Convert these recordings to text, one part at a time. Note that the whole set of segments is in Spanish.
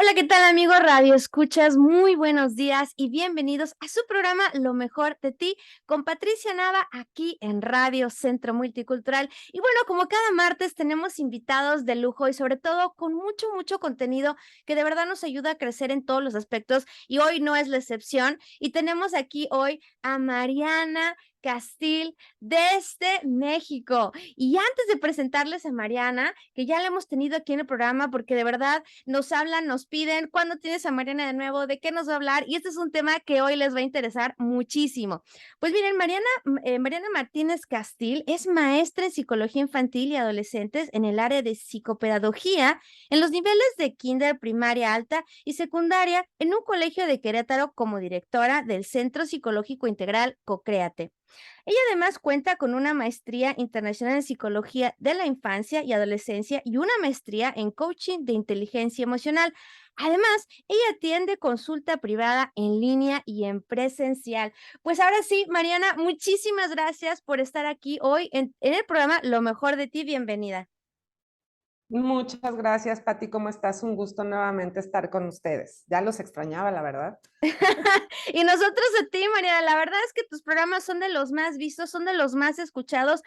Hola, ¿qué tal amigos Radio Escuchas? Muy buenos días y bienvenidos a su programa Lo mejor de ti con Patricia Nava aquí en Radio Centro Multicultural. Y bueno, como cada martes tenemos invitados de lujo y sobre todo con mucho contenido que de verdad nos ayuda a crecer en todos los aspectos y hoy no es la excepción. Y tenemos aquí hoy a Mariana Castil desde México. Y antes de presentarles a Mariana, que ya la hemos tenido aquí en el programa porque de verdad nos hablan, nos piden, ¿cuándo tienes a Mariana de nuevo? ¿De qué nos va a hablar? Y este es un tema que hoy les va a interesar muchísimo. Pues miren, Mariana Martínez Castil es maestra en psicología infantil y adolescentes en el área de psicopedagogía en los niveles de kinder, primaria alta y secundaria en un colegio de Querétaro como directora del Centro Psicológico Integral COCREATE. Ella además cuenta con una maestría internacional en psicología de la infancia y adolescencia y una maestría en coaching de inteligencia emocional. Además, ella atiende consulta privada en línea y en presencial. Pues ahora sí, Mariana, muchísimas gracias por estar aquí hoy en el programa Lo mejor de ti. Bienvenida. Muchas gracias, Pati. ¿Cómo estás? Un gusto nuevamente estar con ustedes. Ya los extrañaba, la verdad. Y nosotros a ti, Mariana, la verdad es que tus programas son de los más vistos, son de los más escuchados.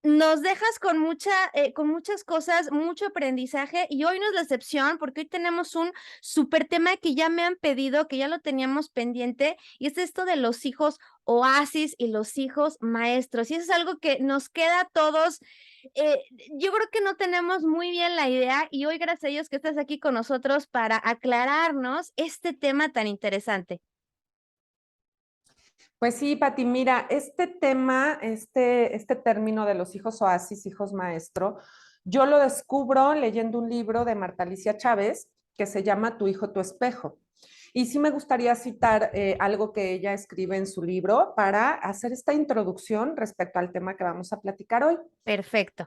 Nos dejas con muchas cosas, mucho aprendizaje y hoy no es la excepción porque hoy tenemos un súper tema que ya me han pedido, que ya lo teníamos pendiente y es esto de los hijos oasis y los hijos maestros. Y eso es algo que nos queda a todos. eh, yo creo que no tenemos muy bien la idea y hoy gracias a Dios que estás aquí con nosotros para aclararnos este tema tan interesante. Pues sí, Pati, mira, este tema, este término de los hijos oasis, hijos maestro, yo lo descubro leyendo un libro de Marta Alicia Chávez que se llama Tu hijo, tu espejo. Y sí me gustaría citar algo que ella escribe en su libro para hacer esta introducción respecto al tema que vamos a platicar hoy. Perfecto.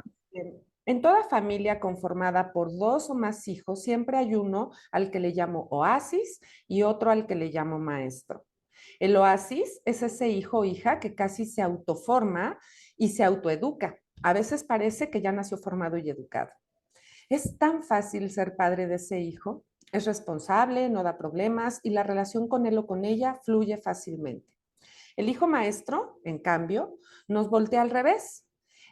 En toda familia conformada por dos o más hijos, siempre hay uno al que le llamo oasis y otro al que le llamo maestro. El oasis es ese hijo o hija que casi se autoforma y se autoeduca. A veces parece que ya nació formado y educado. Es tan fácil ser padre de ese hijo, es responsable, no da problemas y la relación con él o con ella fluye fácilmente. El hijo maestro, en cambio, nos voltea al revés.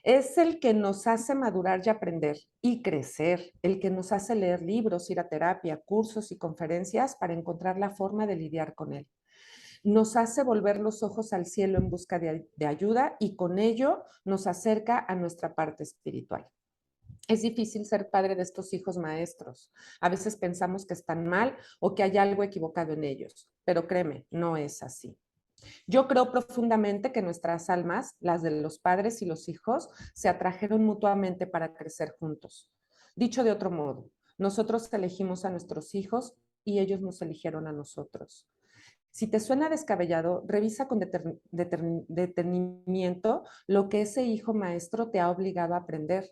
Es el que nos hace madurar y aprender y crecer, el que nos hace leer libros, ir a terapia, cursos y conferencias para encontrar la forma de lidiar con él. Nos hace volver los ojos al cielo en busca de ayuda y con ello nos acerca a nuestra parte espiritual. Es difícil ser padre de estos hijos maestros. A veces pensamos que están mal o que hay algo equivocado en ellos, pero créeme, no es así. Yo creo profundamente que nuestras almas, las de los padres y los hijos, se atrajeron mutuamente para crecer juntos. Dicho de otro modo, nosotros elegimos a nuestros hijos y ellos nos eligieron a nosotros. Si te suena descabellado, revisa con detenimiento lo que ese hijo maestro te ha obligado a aprender.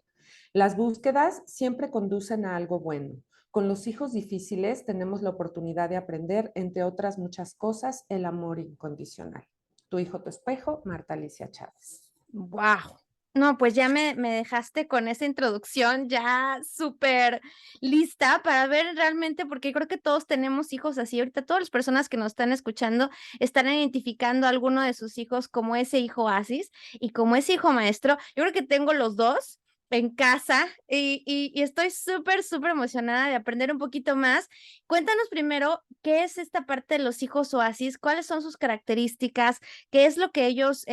Las búsquedas siempre conducen a algo bueno. Con los hijos difíciles tenemos la oportunidad de aprender, entre otras muchas cosas, el amor incondicional. Tu hijo, tu espejo, Marta Alicia Chávez. Wow. No, pues ya me dejaste con esa introducción ya súper lista para ver realmente, porque creo que todos tenemos hijos así. Ahorita todas las personas que nos están escuchando están identificando a alguno de sus hijos como ese hijo oasis y como ese hijo maestro. Yo creo que tengo los dos en casa y estoy súper emocionada de aprender un poquito más. Cuéntanos primero qué es esta parte de los hijos oasis, cuáles son sus características, qué es lo que ellos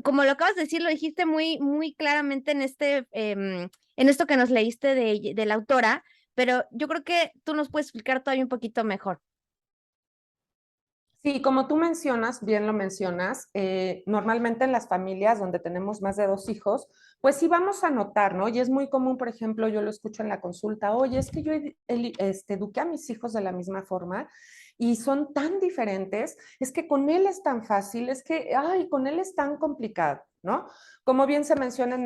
como lo acabas de decir, lo dijiste muy claramente en esto que nos leíste de la autora, pero yo creo que tú nos puedes explicar todavía un poquito mejor. Sí, como tú mencionas, bien lo mencionas, normalmente en las familias donde tenemos más de dos hijos, pues sí vamos a notar, ¿no? Y es muy común, por ejemplo, yo lo escucho en la consulta, oye, es que yo eduqué a mis hijos de la misma forma y son tan diferentes, es que con él es tan fácil, es que, ay, con él es tan complicado, ¿no? Como bien se menciona,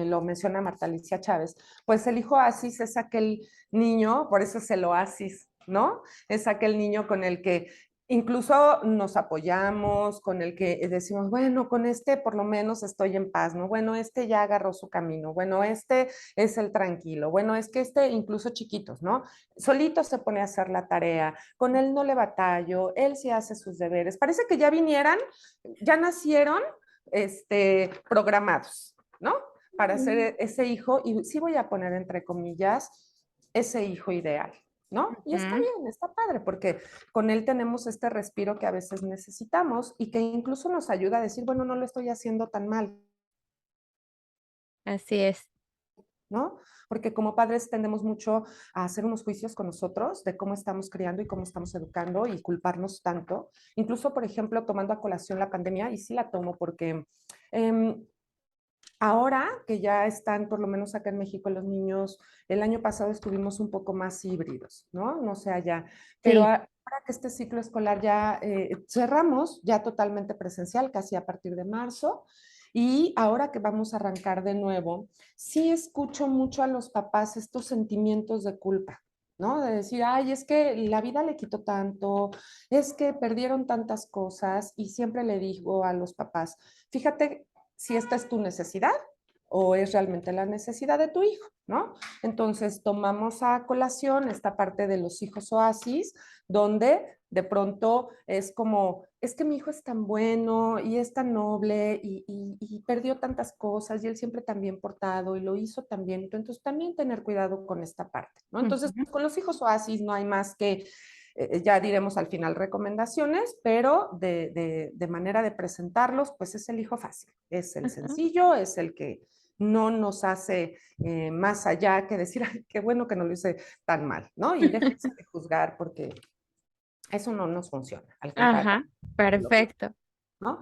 lo menciona Marta Alicia Chávez, pues el hijo oasis es aquel niño, por eso es el oasis, ¿no? Es aquel niño con el que Incluso nos apoyamos con el que decimos, bueno, con este por lo menos estoy en paz, ¿no? Bueno, este ya agarró su camino, bueno, este es el tranquilo, bueno, es que este, incluso chiquitos, ¿no? Solito se pone a hacer la tarea, con él no le batallo, él sí hace sus deberes. Parece que ya vinieran, ya nacieron, programados, ¿no? Para ser ese hijo, y sí voy a poner entre comillas, ese hijo ideal, ¿no? Y está Ujú. bien, está padre, porque con él tenemos este respiro que a veces necesitamos y que incluso nos ayuda a decir, bueno, no lo estoy haciendo tan mal, Así es. ¿no? Porque como padres tendemos mucho a hacer unos juicios con nosotros de cómo estamos criando y cómo estamos educando y culparnos tanto. Incluso, por ejemplo, tomando a colación la pandemia, y sí la tomo porque ahora que ya están, por lo menos acá en México, los niños, el año pasado estuvimos un poco más híbridos, ¿no? No sé allá, pero Sí, ahora que este ciclo escolar ya cerramos, ya totalmente presencial, casi a partir de marzo, y ahora que vamos a arrancar de nuevo, sí escucho mucho a los papás estos sentimientos de culpa. ¿No? De decir, ay, es que la vida le quitó tanto, es que perdieron tantas cosas, y siempre le digo a los papás, fíjate si esta es tu necesidad o es realmente la necesidad de tu hijo, ¿no? Entonces tomamos a colación esta parte de los hijos oasis, donde de pronto es como, es que mi hijo es tan bueno y es tan noble y perdió tantas cosas y él siempre tan bien portado y lo hizo tan bien, entonces también tener cuidado con esta parte, ¿no? Entonces, ujú, con los hijos oasis no hay más que ya diremos al final recomendaciones, pero de manera de presentarlos, pues es el hijo fácil, es el ujú. sencillo, es el que no nos hace más allá que decir, ay, qué bueno que no lo hice tan mal, ¿no? Y déjense de juzgar porque eso no nos funciona, al contrario, Ajá, lo peor, perfecto. ¿no?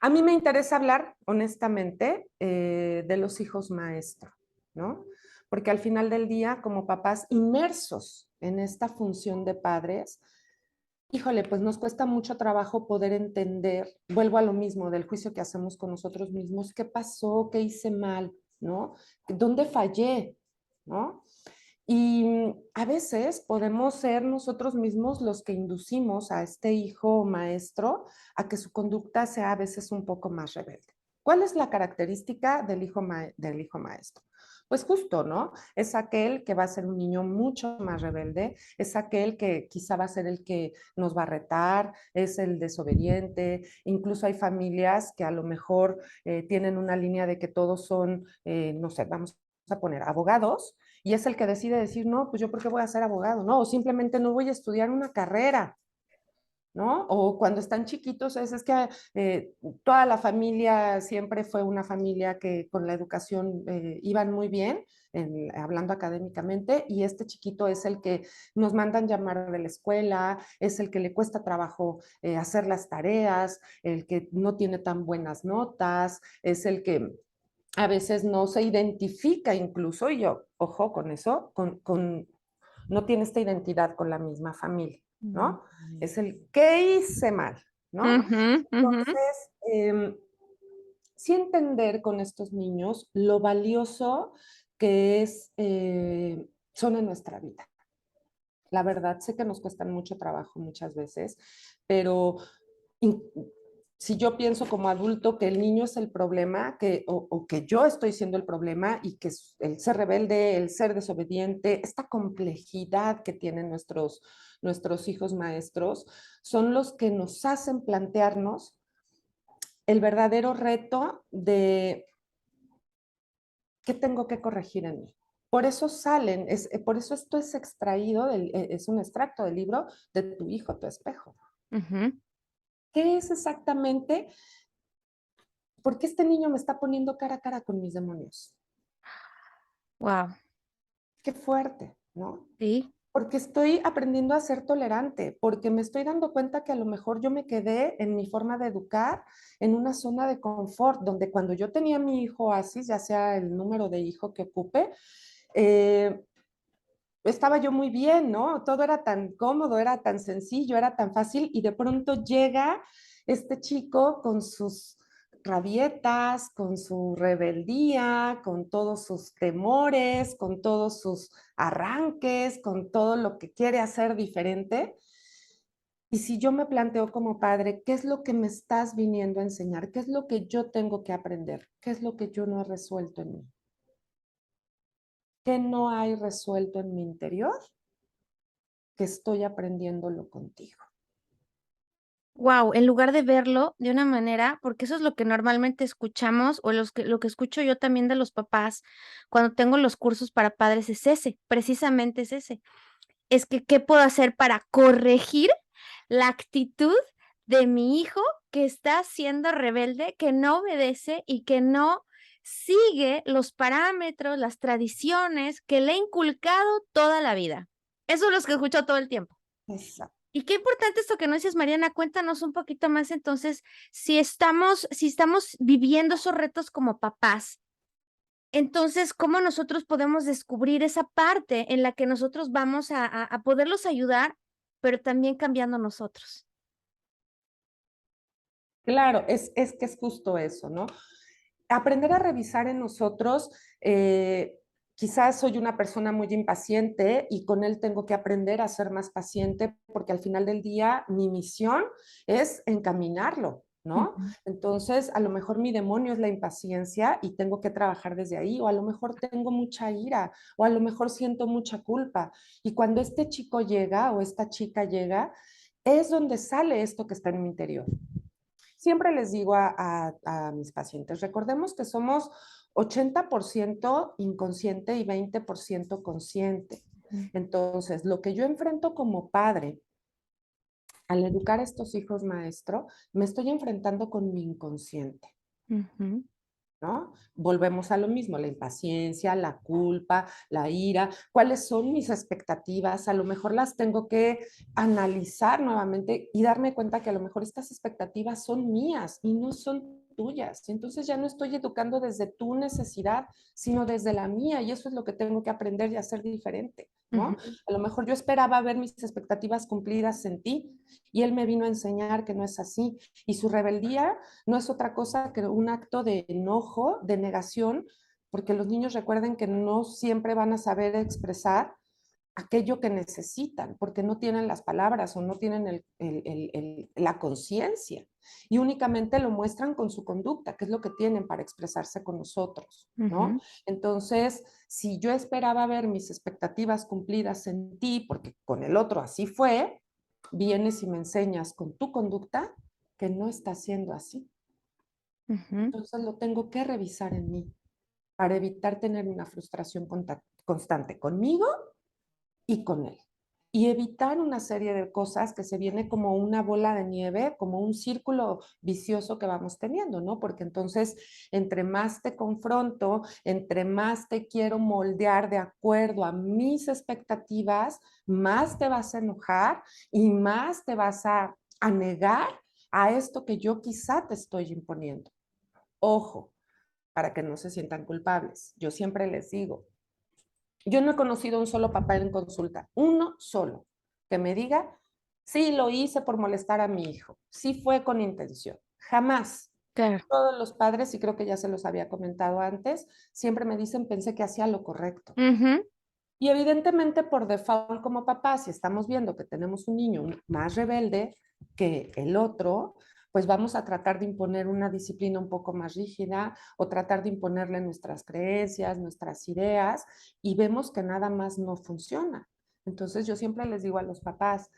A mí me interesa hablar, honestamente, de los hijos maestro, ¿no? Porque al final del día, como papás inmersos en esta función de padres, híjole, pues nos cuesta mucho trabajo poder entender, vuelvo a lo mismo, del juicio que hacemos con nosotros mismos, qué pasó, qué hice mal, ¿no? ¿Dónde fallé? ¿No? Y a veces podemos ser nosotros mismos los que inducimos a este hijo maestro a que su conducta sea a veces un poco más rebelde. ¿Cuál es la característica del hijo maestro? Pues justo, ¿no? Es aquel que va a ser un niño mucho más rebelde, es aquel que quizá va a ser el que nos va a retar, es el desobediente, incluso hay familias que a lo mejor tienen una línea de que todos son, no sé, vamos a poner abogados, y es el que decide decir, no, pues yo por qué voy a ser abogado, no, o simplemente no voy a estudiar una carrera, ¿no? O cuando están chiquitos es que toda la familia siempre fue una familia que con la educación iban muy bien, hablando académicamente, y este chiquito es el que nos mandan llamar de la escuela, es el que le cuesta trabajo hacer las tareas, el que no tiene tan buenas notas, es el que a veces no se identifica incluso, y yo, ojo con eso, no tiene esta identidad con la misma familia, Mm. ¿no? Es el, ¿qué hice mal? ¿No? Ujú, ujú. Entonces, sí entender con estos niños lo valioso que son en nuestra vida. La verdad, sé que nos cuestan mucho trabajo muchas veces, pero in- si yo pienso como adulto que el niño es el problema, o que yo estoy siendo el problema y que el ser rebelde, el ser desobediente, esta complejidad que tienen nuestros hijos maestros, son los que nos hacen plantearnos el verdadero reto de qué tengo que corregir en mí. Por eso salen, por eso esto es extraído, es un extracto del libro de Tu hijo, tu espejo. Ujú. ¿Qué es exactamente? ¿Por qué este niño me está poniendo cara a cara con mis demonios? Guau, Qué fuerte, ¿no? sí. Porque estoy aprendiendo a ser tolerante, porque me estoy dando cuenta que a lo mejor yo me quedé en mi forma de educar en una zona de confort, donde cuando yo tenía mi hijo así, ya sea el número de hijo que ocupe, eh, estaba yo muy bien, ¿no? Todo era tan cómodo, era tan sencillo, era tan fácil y de pronto llega este chico con sus rabietas, con su rebeldía, con todos sus temores, con todos sus arranques, con todo lo que quiere hacer diferente. Y si yo me planteo como padre, ¿qué es lo que me estás viniendo a enseñar? ¿Qué es lo que yo tengo que aprender? ¿Qué es lo que yo no he resuelto en mí? ¿Qué no hay resuelto en mi interior que estoy aprendiéndolo contigo? Wow, en lugar de verlo de una manera, porque eso es lo que normalmente escuchamos o lo que escucho yo también de los papás cuando tengo los cursos para padres es ese, precisamente es ese. Es que, ¿qué puedo hacer para corregir la actitud de mi hijo que está siendo rebelde, que no obedece y que no sigue los parámetros, las tradiciones que le he inculcado toda la vida? Eso es lo que escucho todo el tiempo. Exacto. Y qué importante esto que no dices, Mariana, cuéntanos un poquito más entonces, si estamos viviendo esos retos como papás, entonces, ¿cómo nosotros podemos descubrir esa parte en la que nosotros vamos a poderlos ayudar, pero también cambiando nosotros? Claro, es que es justo eso, ¿no? Aprender a revisar en nosotros, quizás soy una persona muy impaciente y con él tengo que aprender a ser más paciente porque al final del día mi misión es encaminarlo, ¿no? Ujú, Entonces, a lo mejor mi demonio es la impaciencia y tengo que trabajar desde ahí, o a lo mejor tengo mucha ira, o a lo mejor siento mucha culpa. Y cuando este chico llega o esta chica llega, es donde sale esto que está en mi interior. Siempre les digo a mis pacientes, recordemos que somos 80% inconsciente y 20% consciente. ujú, Entonces, lo que yo enfrento como padre al educar a estos hijos maestro, me estoy enfrentando con mi inconsciente. ujú, ¿No? Volvemos a lo mismo, la impaciencia, la culpa, la ira, cuáles son mis expectativas, a lo mejor las tengo que analizar nuevamente y darme cuenta que a lo mejor estas expectativas son mías y no son tuyas. Y entonces ya no estoy educando desde tu necesidad, sino desde la mía y eso es lo que tengo que aprender y hacer diferente, ¿no? ujú, A lo mejor yo esperaba ver mis expectativas cumplidas en ti y él me vino a enseñar que no es así y su rebeldía no es otra cosa que un acto de enojo, de negación, porque los niños recuerden que no siempre van a saber expresar aquello que necesitan, porque no tienen las palabras o no tienen la conciencia y únicamente lo muestran con su conducta, que es lo que tienen para expresarse con nosotros, ¿no? ujú, Entonces, si yo esperaba ver mis expectativas cumplidas en ti, porque con el otro así fue, vienes y me enseñas con tu conducta que no está siendo así. ujú. Entonces lo tengo que revisar en mí para evitar tener una frustración constante conmigo y con él. Y evitar una serie de cosas que se viene como una bola de nieve, como un círculo vicioso que vamos teniendo, ¿no? Porque entonces, entre más te confronto, entre más te quiero moldear de acuerdo a mis expectativas, más te vas a enojar y más te vas a negar a esto que yo quizá te estoy imponiendo. Ojo, para que no se sientan culpables. Yo siempre les digo, yo no he conocido un solo papá en consulta, uno solo, que me diga, sí, lo hice por molestar a mi hijo, sí fue con intención. Jamás. Claro. Todos los padres, y creo que ya se los había comentado antes, siempre me dicen, pensé que hacía lo correcto. Ujú, Y evidentemente por default como papá, si estamos viendo que tenemos un niño más rebelde que el otro, pues vamos a tratar de imponer una disciplina un poco más rígida o tratar de imponerle nuestras creencias, nuestras ideas y vemos que nada más no funciona. Entonces yo siempre les digo a los papás,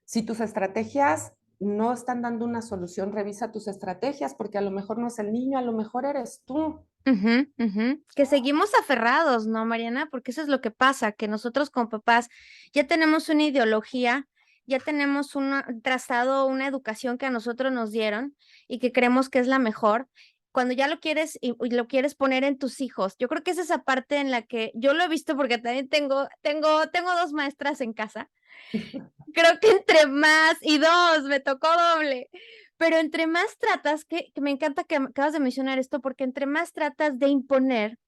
si tus estrategias no están dando una solución, revisa tus estrategias porque a lo mejor no es el niño, a lo mejor eres tú. ujú, ujú. Que seguimos aferrados, ¿no, Mariana? Porque eso es lo que pasa, que nosotros como papás ya tenemos una ideología, ya tenemos un trazado, una educación que a nosotros nos dieron y que creemos que es la mejor. Cuando ya lo quieres y lo quieres poner en tus hijos, yo creo que es esa parte en la que yo lo he visto porque también tengo dos maestras en casa. Creo que entre más y dos, me tocó doble. Pero entre más tratas, que me encanta que acabas de mencionar esto, porque entre más tratas de imponer,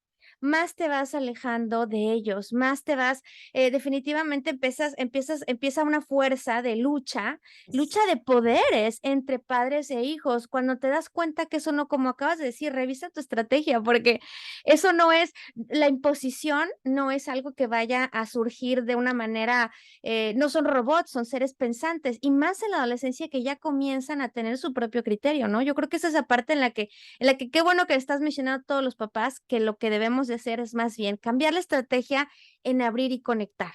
más te vas alejando de ellos, más te vas, definitivamente empieza una fuerza de lucha de poderes entre padres e hijos. Cuando te das cuenta que eso no, como acabas de decir, revisa tu estrategia, porque eso no es, la imposición no es algo que vaya a surgir de una manera, no son robots, son seres pensantes, y más en la adolescencia que ya comienzan a tener su propio criterio, ¿no? Yo creo que es esa parte en la que qué bueno que estás mencionando a todos los papás, que lo que debemos de hacer es más bien cambiar la estrategia en abrir y conectar.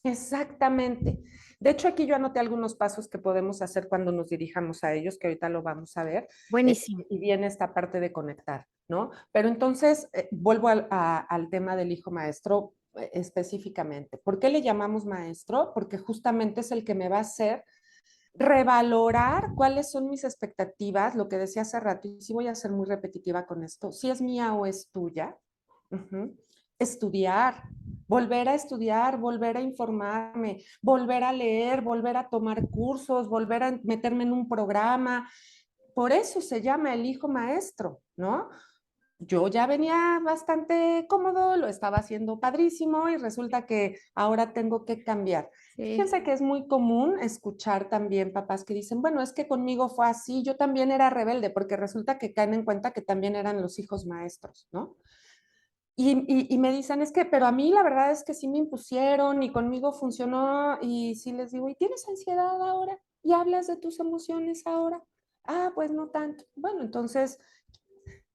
Exactamente. De hecho, aquí yo anoté algunos pasos que podemos hacer cuando nos dirijamos a ellos, que ahorita lo vamos a ver, Buenísimo. y viene esta parte de conectar, ¿no? Pero entonces, vuelvo al tema del hijo maestro específicamente. ¿Por qué le llamamos maestro? Porque justamente es el que me va a hacer revalorar cuáles son mis expectativas, lo que decía hace rato, y sí voy a ser muy repetitiva con esto, si es mía o es tuya. Ujú. Estudiar, volver a estudiar, volver a informarme, volver a leer, volver a tomar cursos, volver a meterme en un programa. Por eso se llama el hijo maestro, ¿no? Yo ya venía bastante cómodo, lo estaba haciendo padrísimo y resulta que ahora tengo que cambiar. Sí. Fíjense que es muy común escuchar también papás que dicen, bueno, es que conmigo fue así, yo también era rebelde, porque resulta que caen en cuenta que también eran los hijos maestros, ¿no? Y me dicen, es que, pero a mí la verdad es que sí me impusieron y conmigo funcionó y sí les digo, ¿y tienes ansiedad ahora? ¿Y hablas de tus emociones ahora? Ah, pues no tanto. Bueno, entonces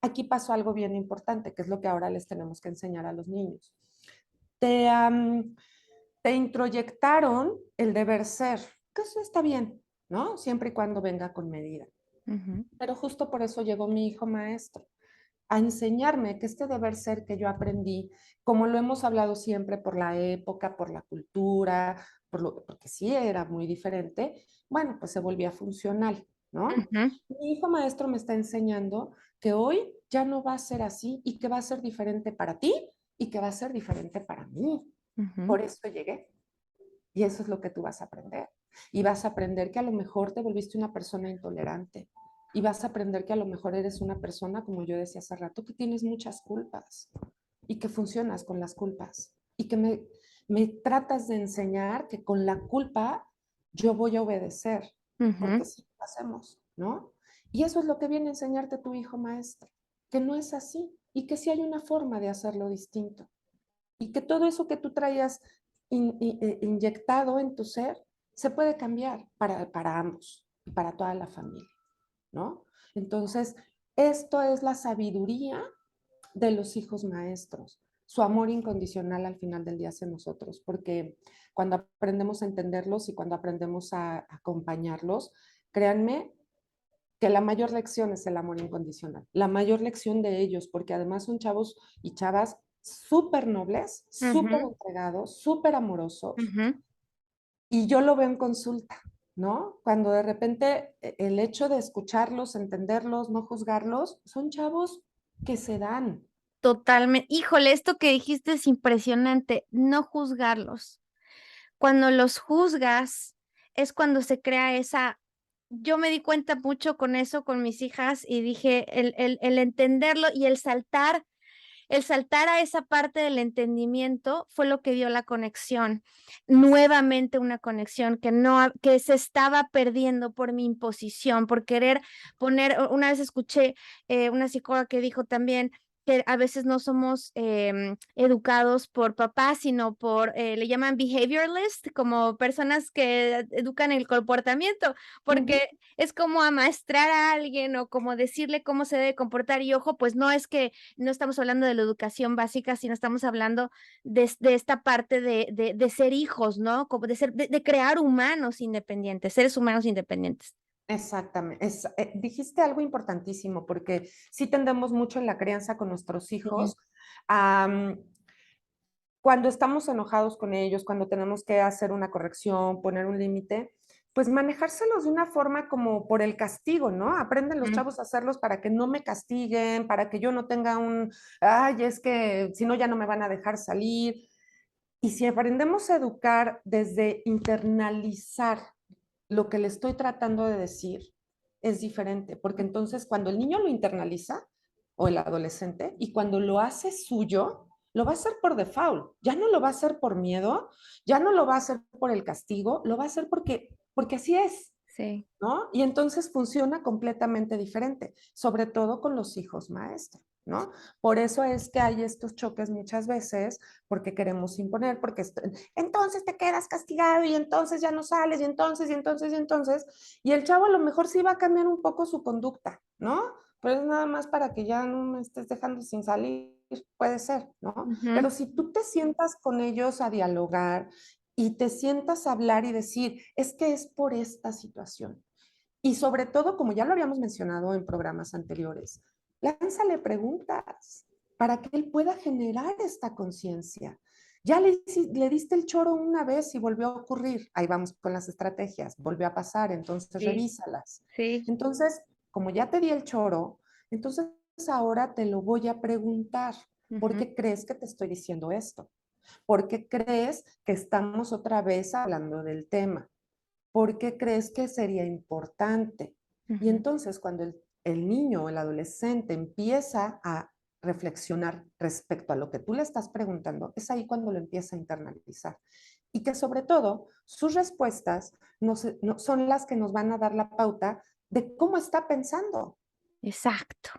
aquí pasó algo bien importante, que es lo que ahora les tenemos que enseñar a los niños. Te, te introyectaron el deber ser, que eso está bien, ¿no? Siempre y cuando venga con medida. Ujú, Pero justo por eso llegó mi hijo maestro, a enseñarme que este deber ser que yo aprendí, como lo hemos hablado siempre por la época, por la cultura, porque sí era muy diferente, bueno, pues se volvía funcional, ¿no? ujú, Mi hijo maestro me está enseñando que hoy ya no va a ser así y que va a ser diferente para ti y que va a ser diferente para mí. ujú, Por eso llegué. Y eso es lo que tú vas a aprender. Y vas a aprender que a lo mejor te volviste una persona intolerante. Y vas a aprender que a lo mejor eres una persona, como yo decía hace rato, que tienes muchas culpas y que funcionas con las culpas. Y que me tratas de enseñar que con la culpa yo voy a obedecer, porque ujú. sí lo hacemos, ¿no? Y eso es lo que viene a enseñarte tu hijo maestro, que no es así y que sí hay una forma de hacerlo distinto y que todo eso que tú traías inyectado en tu ser se puede cambiar para ambos y para toda la familia, ¿no? Entonces, esto es la sabiduría de los hijos maestros, su amor incondicional al final del día hacia nosotros, porque cuando aprendemos a entenderlos y cuando aprendemos a acompañarlos, créanme que la mayor lección es el amor incondicional, la mayor lección de ellos, porque además son chavos y chavas súper nobles, súper Ujú, entregados, súper amorosos, ujú. y yo lo veo en consulta, ¿no? Cuando de repente el hecho de escucharlos, entenderlos, no juzgarlos, son chavos que se dan. Totalmente. Híjole, esto que dijiste es impresionante, no juzgarlos. Cuando los juzgas es cuando se crea esa, yo me di cuenta mucho con eso, con mis hijas, y dije, el entenderlo y el saltar a esa parte del entendimiento fue lo que dio la conexión, nuevamente una conexión que se estaba perdiendo por mi imposición, por querer poner, una vez escuché, una psicóloga que dijo también que a veces no somos, educados por papás, sino por, le llaman behavioralist, como personas que educan el comportamiento, Uh -huh. porque es como amaestrar a alguien o como decirle cómo se debe comportar, y ojo, pues no es que no estamos hablando de la educación básica, sino estamos hablando de esta parte de ser hijos, ¿no? Como de crear humanos independientes, seres humanos independientes. Exactamente. Dijiste algo importantísimo, porque sí tendemos mucho en la crianza con nuestros Sí. hijos a, cuando estamos enojados con ellos, cuando tenemos que hacer una corrección, poner un límite, pues manejárselos de una forma como por el castigo, ¿no? Aprenden los Ujú. chavos a hacerlos para que no me castiguen, para que yo no tenga ay, es que si no ya no me van a dejar salir. Y si aprendemos a educar desde internalizar lo que le estoy tratando de decir, es diferente, porque entonces cuando el niño lo internaliza, o el adolescente, y cuando lo hace suyo, lo va a hacer por default, ya no lo va a hacer por miedo, ya no lo va a hacer por el castigo, lo va a hacer porque así es, Sí. ¿no? Y entonces funciona completamente diferente, sobre todo con los hijos maestros, ¿no? Por eso es que hay estos choques muchas veces, porque queremos imponer, porque entonces te quedas castigado y entonces ya no sales y entonces, y el chavo a lo mejor sí va a cambiar un poco su conducta, ¿no? Pero es nada más para que ya no me estés dejando sin salir, puede ser, ¿no? Ujú. Pero si tú te sientas con ellos a dialogar y te sientas a hablar y decir, es que es por esta situación, y sobre todo, como ya lo habíamos mencionado en programas anteriores, lánzale preguntas para que él pueda generar esta conciencia. Ya le diste el choro una vez y volvió a ocurrir. Ahí vamos con las estrategias. Volvió a pasar, entonces Sí, revísalas. sí. Entonces, como ya te di el choro, entonces ahora te lo voy a preguntar. ¿Por Ujú, qué crees que te estoy diciendo esto? ¿Por qué crees que estamos otra vez hablando del tema? ¿Por qué crees que sería importante? Y ujú. entonces cuando el niño o el adolescente empieza a reflexionar respecto a lo que tú le estás preguntando, es ahí cuando lo empieza a internalizar. Y que sobre todo sus respuestas no son las que nos van a dar la pauta de cómo está pensando. Exacto,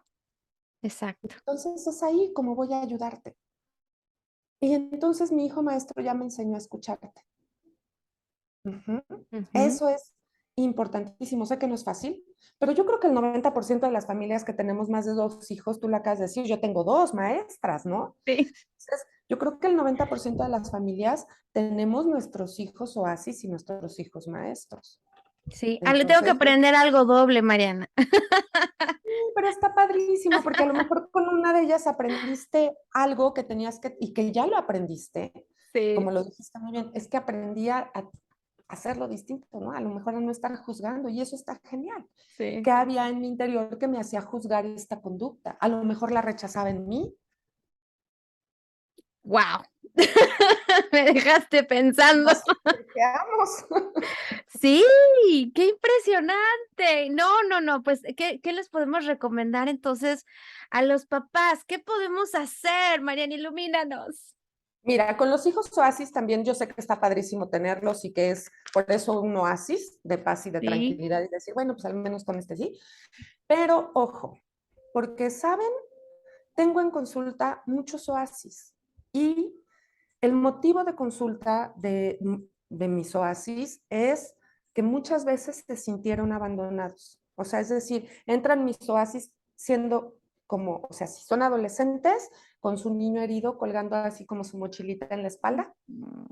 exacto. Entonces es ahí como voy a ayudarte. Y entonces mi hijo maestro ya me enseñó a escucharte. Ujú. Ujú. Eso es importantísimo. Sé que no es fácil, pero yo creo que el 90% de las familias que tenemos más de dos hijos, tú la acabas de decir, yo tengo dos maestras, ¿no? Sí, Entonces, yo creo que el 90% de las familias tenemos nuestros hijos oasis y nuestros hijos maestros. sí. Ah, le tengo que Entonces, aprender algo doble, Mariana. pero está padrísimo porque a lo mejor con una de ellas aprendiste algo que tenías que, y que ya lo aprendiste, como Sí, lo dijiste muy bien, es que aprendí a hacerlo distinto, ¿no? A lo mejor a no estar juzgando y eso está genial. sí. ¿Qué había en mi interior que me hacía juzgar esta conducta? A lo mejor la rechazaba en mí. Wow. Me dejaste pensando. Nos bloqueamos. Sí, qué impresionante. No, no, no, pues, ¿qué les podemos recomendar entonces a los papás? ¿Qué podemos hacer, Mariana? Ilumínanos. Mira, con los hijos oasis también yo sé que está padrísimo tenerlos y que es por eso un oasis de paz y de Sí. tranquilidad y decir, bueno, pues al menos con este sí. Pero ojo, porque saben, tengo en consulta muchos oasis y el motivo de consulta de mis oasis es que muchas veces se sintieron abandonados. O sea, es decir, entran mis oasis siendo como, o sea, si son adolescentes, con su niño herido colgando así como su mochilita en la espalda, Mm,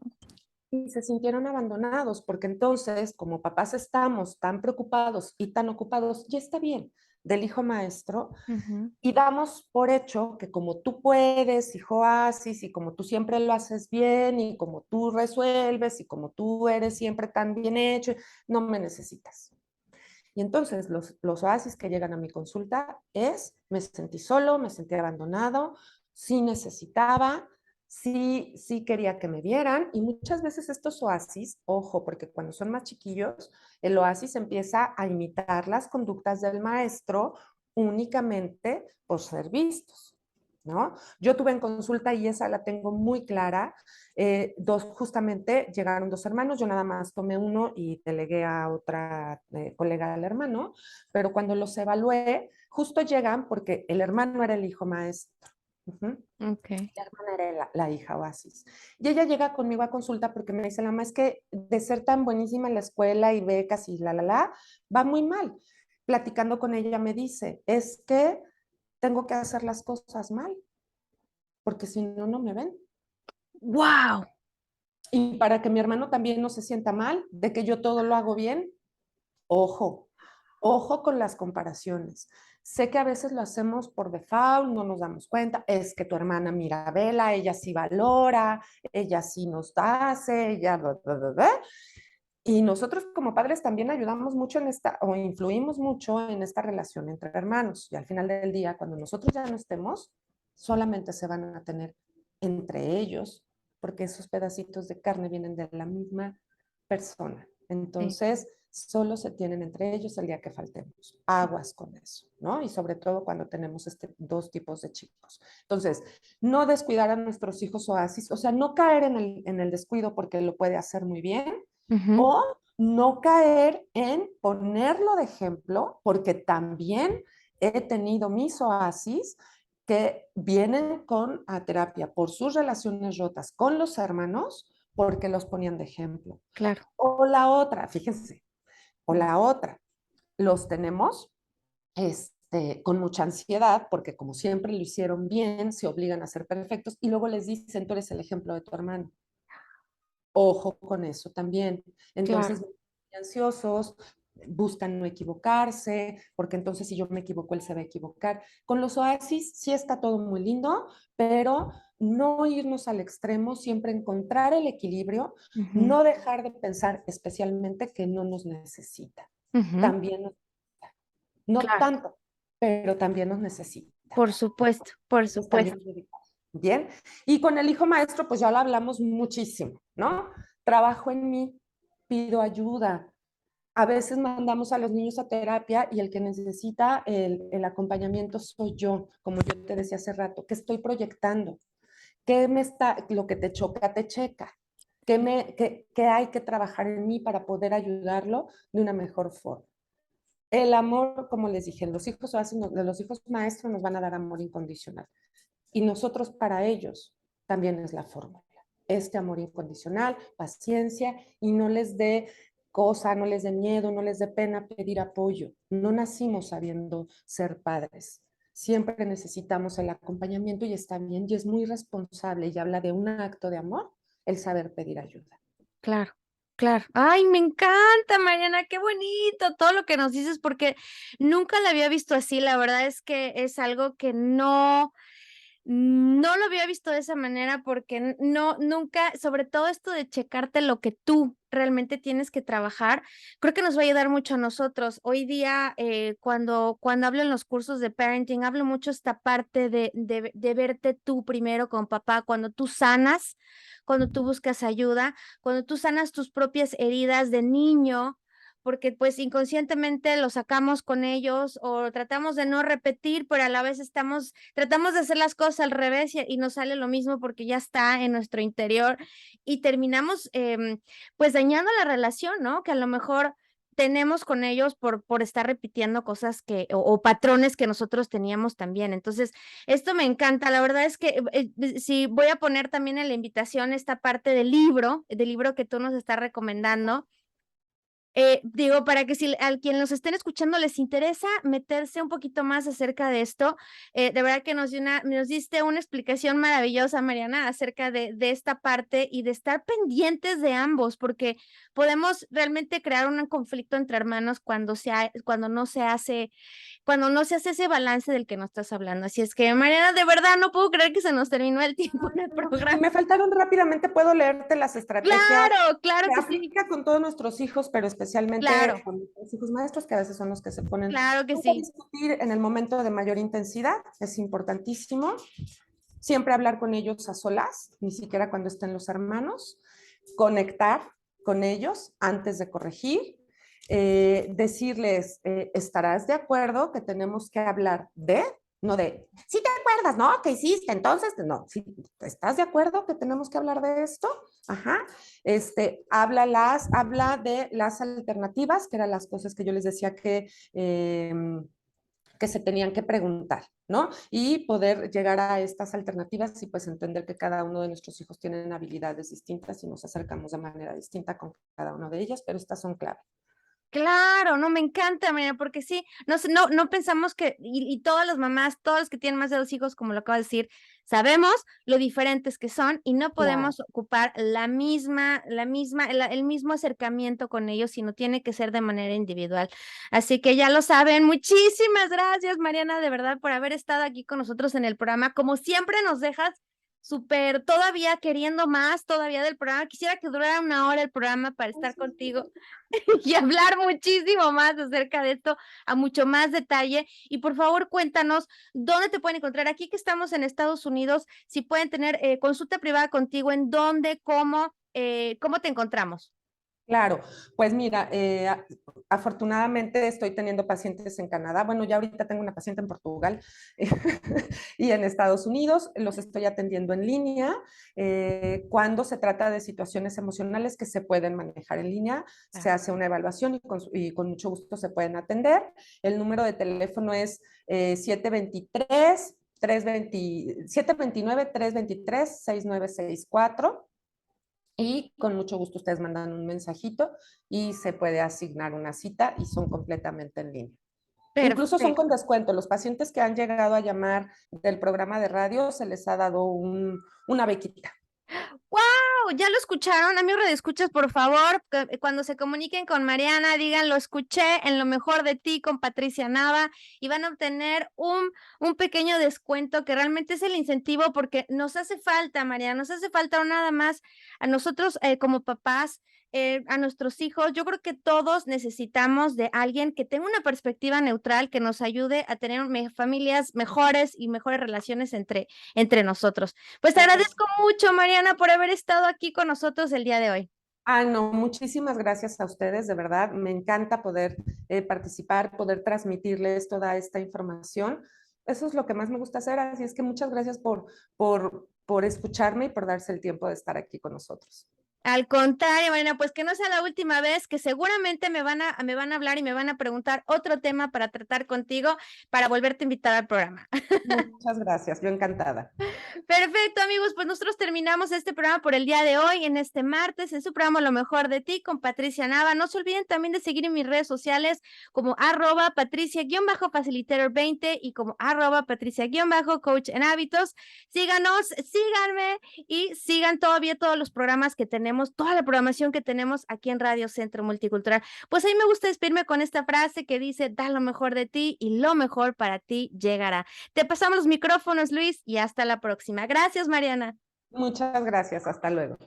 y se sintieron abandonados, porque entonces, como papás estamos tan preocupados y tan ocupados, ya está bien, del hijo maestro, ujú. y damos por hecho que como tú puedes, hijo oasis, y como tú siempre lo haces bien, y como tú resuelves, y como tú eres siempre tan bien hecho, no me necesitas. Y entonces los oasis que llegan a mi consulta es, me sentí solo, me sentí abandonado, sí necesitaba, sí quería que me vieran. Y muchas veces estos oasis, ojo, porque cuando son más chiquillos, el oasis empieza a imitar las conductas del maestro únicamente por ser vistos, ¿no? Yo tuve en consulta y esa la tengo muy clara. Justamente llegaron dos hermanos, yo nada más tomé uno y delegué a otra colega del hermano, pero cuando los evalué, justo llegan porque el hermano era el hijo maestro. Uh-huh. Okey. La hermana era la hija oasis. Y ella llega conmigo a consulta porque me dice, la mamá, es que de ser tan buenísima en la escuela y becas y va muy mal. Platicando con ella me dice, es que tengo que hacer las cosas mal, porque si no, no me ven. Guau. Y para que mi hermano también no se sienta mal de que yo todo lo hago bien, ojo, ojo con las comparaciones. Sé que a veces lo hacemos por default, no nos damos cuenta, es que tu hermana Mirabela, ella sí valora, ella sí nos hace, ella... Bla, bla, bla, bla. Y nosotros como padres también ayudamos mucho en esta, o influimos mucho en esta relación entre hermanos. Y al final del día, cuando nosotros ya no estemos, solamente se van a tener entre ellos, porque esos pedacitos de carne vienen de la misma persona. Sí. Entonces, solo se tienen entre ellos el día que faltemos. Aguas con eso, ¿no? Y sobre todo cuando tenemos dos tipos de chicos. Entonces, no descuidar a nuestros hijos oasis, o sea, no caer en el descuido porque lo puede hacer muy bien, Ujú. o no caer en ponerlo de ejemplo, porque también he tenido mis oasis que vienen con a terapia por sus relaciones rotas con los hermanos porque los ponían de ejemplo. Claro. O la otra, fíjense, o la otra, los tenemos con mucha ansiedad porque como siempre lo hicieron bien, se obligan a ser perfectos y luego les dicen, tú eres el ejemplo de tu hermano. Ojo con eso también. Claro. Entonces, ansiosos, buscan no equivocarse, porque entonces si yo me equivoco, él se va a equivocar. Con los oasis sí está todo muy lindo, pero no irnos al extremo, siempre encontrar el equilibrio, Ujú. no dejar de pensar especialmente que no nos necesita. Ujú. También, no Claro. tanto, pero también nos necesita. Por supuesto, por Entonces supuesto. también dedicar. Bien. Y con el hijo maestro, pues ya lo hablamos muchísimo, ¿no? Trabajo en mí, pido ayuda. A veces mandamos a los niños a terapia y el que necesita el acompañamiento soy yo, como yo te decía hace rato, que estoy proyectando, qué me está, lo que te choca, te checa, qué hay que trabajar en mí para poder ayudarlo de una mejor forma. El amor, como les dije, los hijos maestros nos van a dar amor incondicional y nosotros para ellos también es la fórmula. Este amor incondicional, paciencia y no les dé cosa, no les dé miedo, no les dé pena pedir apoyo. No nacimos sabiendo ser padres. Siempre necesitamos el acompañamiento y está bien y es muy responsable y habla de un acto de amor el saber pedir ayuda. Claro, claro. Ay, me encanta, Mariana, qué bonito todo lo que nos dices, porque nunca la había visto así. La verdad es que es algo que no lo había visto de esa manera porque no, nunca, sobre todo esto de checarte lo que tú realmente tienes que trabajar, creo que nos va a ayudar mucho a nosotros. Hoy día, cuando hablo en los cursos de parenting, hablo mucho esta parte de verte tú primero con papá, cuando tú sanas, cuando tú buscas ayuda, cuando tú sanas tus propias heridas de niño, porque pues inconscientemente lo sacamos con ellos o tratamos de no repetir, pero a la vez tratamos de hacer las cosas al revés y nos sale lo mismo porque ya está en nuestro interior y terminamos pues dañando la relación, ¿no? Que a lo mejor tenemos con ellos por estar repitiendo cosas o patrones que nosotros teníamos también. Entonces, esto me encanta. La verdad es que sí, voy a poner también en la invitación esta parte del libro que tú nos estás recomendando, digo, para que si al quien nos estén escuchando les interesa meterse un poquito más acerca de esto, de verdad que nos diste una explicación maravillosa, Mariana, acerca de esta parte y de estar pendientes de ambos, porque podemos realmente crear un conflicto entre hermanos cuando no se hace ese balance del que nos estás hablando. Así es que, Mariana, de verdad no puedo creer que se nos terminó el tiempo en el Y programa. me faltaron rápidamente, puedo leerte las estrategias. Claro, claro Se que sí, aplica con todos nuestros hijos, pero especialmente claro, con los hijos maestros, que a veces son los que se ponen claro que a sí. discutir en el momento de mayor intensidad. Es importantísimo. Siempre hablar con ellos a solas, ni siquiera cuando estén los hermanos. Conectar con ellos antes de corregir. Decirles, ¿estarás de acuerdo que tenemos que hablar de, no de, si te acuerdas, ¿no? ¿Qué hiciste? Entonces, no, si estás de acuerdo que tenemos que hablar de esto, ajá, habla de las alternativas, que eran las cosas que yo les decía que se tenían que preguntar, ¿no? Y poder llegar a estas alternativas y pues entender que cada uno de nuestros hijos tienen habilidades distintas y nos acercamos de manera distinta con cada uno de ellas, pero estas son clave. Claro, no, me encanta, mira, porque sí, no pensamos y todas las mamás, todos los que tienen más de 2 hijos, como lo acabo de decir, sabemos lo diferentes que son y no Claro. podemos ocupar el mismo acercamiento con ellos, sino tiene que ser de manera individual. Así que ya lo saben. Muchísimas gracias, Mariana, de verdad, por haber estado aquí con nosotros en el programa. Como siempre nos dejas súper todavía queriendo más todavía del programa. Quisiera que durara 1 hora el programa para estar contigo y hablar muchísimo más acerca de esto a mucho más detalle. Y por favor, cuéntanos dónde te pueden encontrar. Aquí que estamos en Estados Unidos, si pueden tener consulta privada contigo, en dónde, cómo te encontramos. Claro, pues mira, afortunadamente estoy teniendo pacientes en Canadá. Bueno, ya ahorita tengo una paciente en Portugal y en Estados Unidos. Los estoy atendiendo en línea. Cuando se trata de situaciones emocionales que se pueden manejar en línea, se Claro. hace una evaluación y con mucho gusto se pueden atender. El número de teléfono es 723 320, 729-323-6964 y con mucho gusto ustedes mandan un mensajito y se puede asignar una cita y son completamente en línea. Incluso son con Perfecto. descuento. Los pacientes que han llegado a llamar del programa de radio se les ha dado una bequita. ¡Wow! ¿Ya lo escucharon? Amigos escuchas, por favor, cuando se comuniquen con Mariana, digan, lo escuché en Lo Mejor de Ti con Patricia Nava y van a obtener un pequeño descuento que realmente es el incentivo porque nos hace falta, Mariana, nos hace falta nada más a nosotros como papás, a nuestros hijos. Yo creo que todos necesitamos de alguien que tenga una perspectiva neutral, que nos ayude a tener familias mejores y mejores relaciones entre nosotros. Pues te agradezco mucho, Mariana, por haber estado aquí con nosotros el día de hoy. Ah, no, muchísimas gracias a ustedes, de verdad. Me encanta poder participar, poder transmitirles toda esta información. Eso es lo que más me gusta hacer, así es que muchas gracias por escucharme y por darse el tiempo de estar aquí con nosotros. Al contrario, Mariana, pues que no sea la última vez, que seguramente me van a hablar y me van a preguntar otro tema para tratar contigo, para volverte a invitar al programa. Muchas gracias, yo encantada. Perfecto, amigos, pues nosotros terminamos este programa por el día de hoy, en este martes, en su programa Lo Mejor de Ti con Patricia Nava. No se olviden también de seguir en mis redes sociales como @Patricia-Facilitator20 y como @Patricia-Coach en Hábitos. Síganos, síganme y sigan todavía todos los programas que tenemos, toda la programación que tenemos aquí en Radio Centro Multicultural. Pues a mí me gusta despedirme con esta frase que dice, da lo mejor de ti y lo mejor para ti llegará. Te pasamos los micrófonos, Luis, y hasta la próxima. Gracias, Mariana. Muchas gracias, hasta luego.